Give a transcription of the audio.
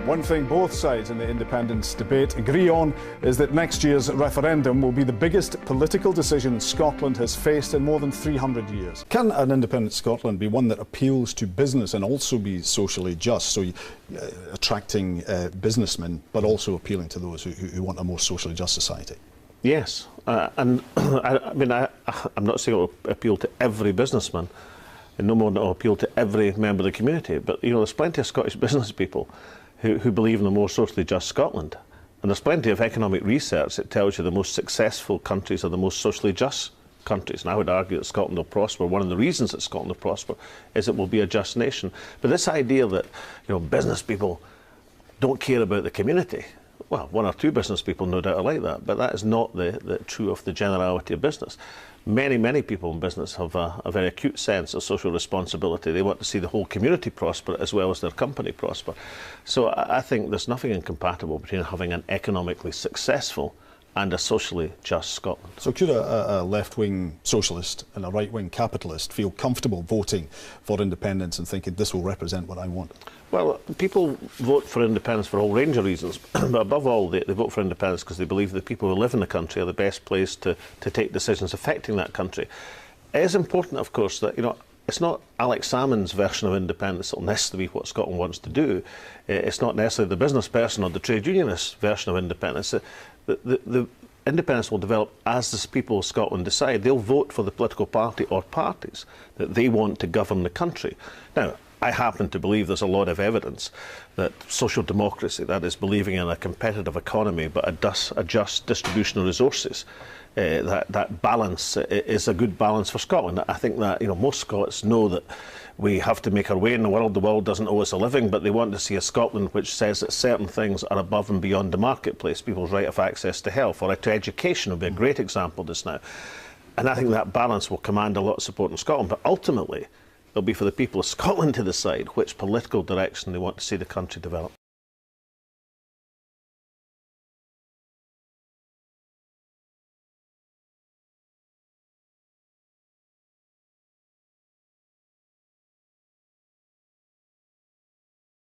One thing both sides in the independence debate agree on is that next year's referendum will be the biggest political decision Scotland has faced in more than 300 years. Can an independent Scotland be one that appeals to business and also be socially just, so attracting businessmen but also appealing to those who want a more socially just society? Yes, and I'm not saying it will appeal to every businessman, and no more than it will appeal to every member of the community, but there's plenty of Scottish business people who believe in a more socially just Scotland. And there's plenty of economic research that tells you the most successful countries are the most socially just countries. And I would argue that Scotland will prosper. One of the reasons that Scotland will prosper is it will be a just nation. But this idea that business people don't care about the community, well, one or two business people no doubt are like that, but that is not the true of the generality of business. Many people in business have a very acute sense of social responsibility. They want to see the whole community prosper as well as their company prosper. So I think there's nothing incompatible between having an economically successful and a socially just Scotland. So could a left-wing socialist and a right-wing capitalist feel comfortable voting for independence and thinking this will represent what I want? Well, people vote for independence for a whole range of reasons, but above all they vote for independence because they believe the people who live in the country are the best placed to take decisions affecting that country. It is important, of course, that it's not Alex Salmond's version of independence that will necessarily be what Scotland wants to do. It's not necessarily the business person or the trade unionist version of independence. The independence will develop as the people of Scotland decide. They'll vote for the political party or parties that they want to govern the country. Now, I happen to believe there's a lot of evidence that social democracy, that is believing in a competitive economy but a just distribution of resources, that balance is a good balance for Scotland. I think that most Scots know that we have to make our way in the world. The world doesn't owe us a living, but they want to see a Scotland which says that certain things are above and beyond the marketplace. People's right of access to health or to education would be a great example just now. And I think that balance will command a lot of support in Scotland. But ultimately, it'll be for the people of Scotland to decide which political direction they want to see the country develop.